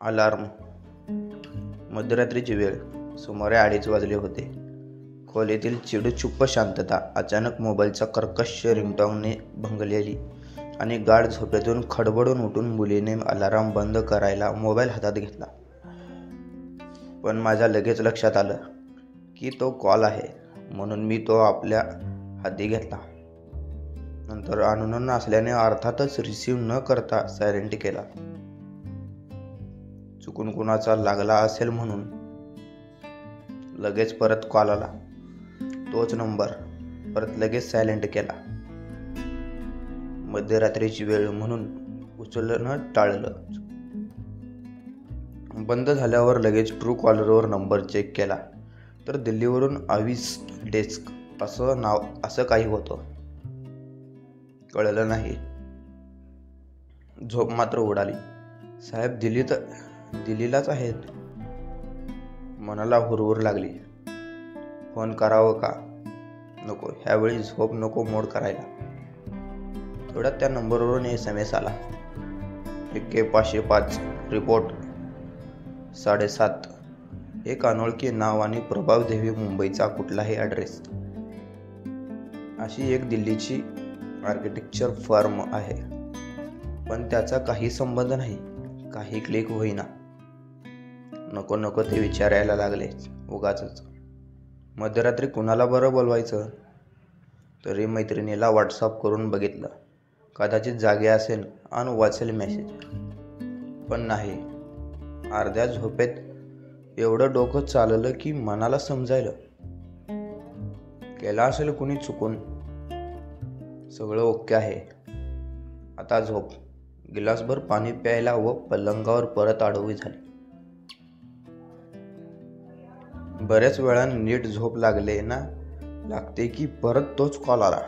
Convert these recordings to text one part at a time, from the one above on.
Alarm. मध्यरात्रीची वेळ. सुमारे 2:30 वाजले होते. खोलीतील चिडीचुप्प शांतता अचानक मोबाईलचा कर्कश रिंगटोनने भंगलेली आणि गाढ झोपेतून खडबडून उठून मुलीने अलार्म बंद करायला मोबाईल हातात घेतला. पण माझ्या लगेच लक्षात आलं की तो कॉल आहे, म्हणून मी तो आपल्या हाती घेतला. नंतर अननोन असल्याने अर्थातच रिसीव्ह न करता सायलेंट केला. चुकून कुणाचा लागला असेल म्हणून. लगेच परत कॉल आला. तोच नंबर. परत लगेच सायलेंट केला. मध्यरात्रीची वेळ म्हणून उचलणं टाळलं. बंद झाल्यावर लगेच ट्रू कॉलरवर नंबर चेक केला तर दिल्लीवरून आविस डेस्क असं काही होतं. कळलं नाही. झोप मात्र उडाली. साहेब दिल्लीलाच आहेत. मनाला हुरहुर लागली. फोन करावं का नको, ह्यावेळी झोप नको मोड करायला. तेवढ्यात त्या नंबरवरून SMS आला. 505 रिपोर्ट 7:30. एक अनोळखी नाव आणि प्रभावदेवी मुंबईचा कुठलाही ॲड्रेस. अशी एक दिल्लीची आर्किटेक्चर फर्म आहे, पण त्याचा काही संबंध नाही. काही क्लिक होईना. नको नको ते विचारायला लागले उगाचच. मध्यरात्री कुणाला बरं बोलवायचं. तरी मैत्रिणीला व्हॉट्सअप करून बघितलं. कदाचित जागे असेल आणि वाचेल मेसेज. पण नाही. अर्ध्या झोपेत एवढं डोकं चाललं की मनाला समजायलं केला असेल कुणी चुकून. सगळं ओके आहे. आता झोप. गिलासभर पाणी प्यायला व पलंगावर परत आडवी झाली. बऱ्याच वेळाने नीट झोप लागते की परत तोच कॉल आला.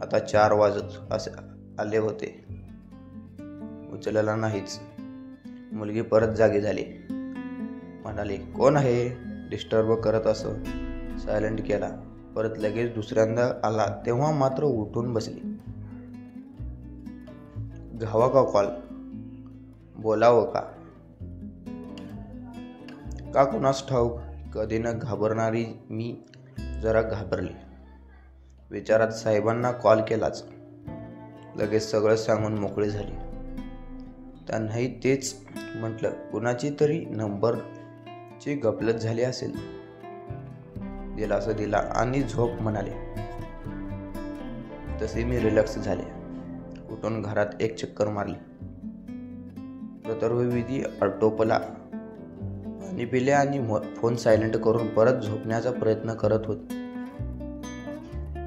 आता 4 वाजत आले होते. उचलला नाहीच. मुलगी परत जागी झाली. म्हणाली, कोण आहे डिस्टर्ब करत असं. सायलेंट केला. परत लगेच दुसऱ्यांदा आला तेव्हा मात्र उठून बसली. घ्यावा का कॉल? बोलावं का कुणास ठाऊक. कधी न घाबरणारी मी जरा घाबरली. विचारात साहेबांना कॉल केलाच. लगेच सगळं सांगून मोकळी झाली. त्यांनाही तेच म्हटलं. कुणाची तरी नंबरची गफलत झाली असेल. दिलासा दिला आणि झोप म्हणाले. तसे मी रिलॅक्स झाले. उठून घरात एक चक्कर मारली. प्रातर्विधी आटोपला. पाणी पिले आणि फोन सायलेंट करून परत झोपण्याचा प्रयत्न करत होते.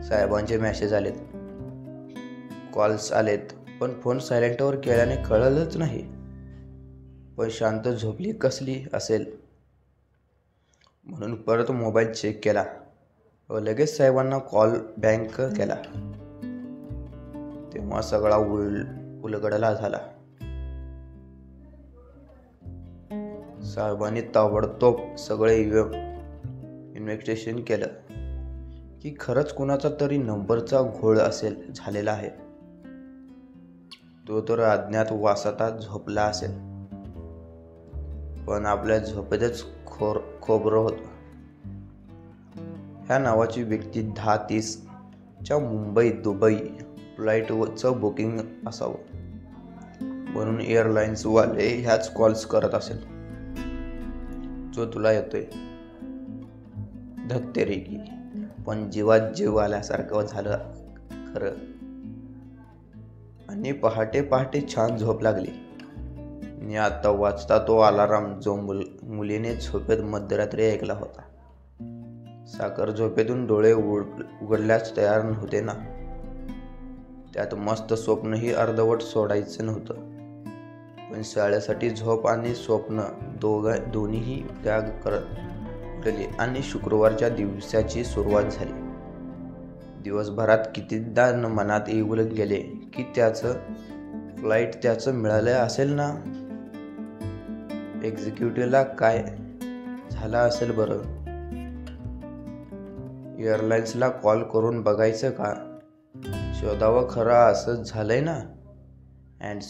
साहेबांचे मेसेज आलेत, कॉल्स आलेत, पण फोन सायलेंटवर केल्याने कळलंच नाही. पण शांत झोपली कसली असेल म्हणून परत मोबाईल चेक केला व लगेच साहेबांना कॉल बॅक केला. तेव्हा सगळा उलगडला झाला. साहेबांनी ताबडतोब सगळे इन्व्हेस्टिगेशन केलं की खरंच कुणाचा तरी नंबरचा घोळ झालेला आहे. तो तर अज्ञात वासात झोपला असेल, पण आपल्या झोपेतच खोबरं होतं. ह्या नावाची व्यक्ती 10:30 च्या मुंबई दुबई फ्लाईटचं बुकिंग असावं, म्हणून एअरलाइन्स वाले ह्याच कॉल्स करत असेल जो तुला येतोय. धत्तेरेकी. पण जीवात जीव आल्यासारखं झालं खरं. आणि पहाटे छान झोप लागली. आणि आता वाजता तो अलार्म जो मुलीने झोपेत मध्यरात्री ऐकला होता. साखर झोपेतून डोळे उघडल्याच तयार नव्हते ना. त्यात मस्त स्वप्नही अर्धवट सोडायचं नव्हतं. पण शाळेसाठी झोप आणि स्वप्न दोन्हीही त्याग करत उठली आणि शुक्रवारच्या दिवसाची सुरुवात झाली. दिवसभरात कितीदा मनात येऊ गेले की फ्लाईट त्याचं मिळालं असेल ना. एक्झिक्युटिव्हला काय झालं असेल बरं. एअरलाइन्सला कॉल करून बघायचं का. शोधावं खरं असंच झालंय ना. अँड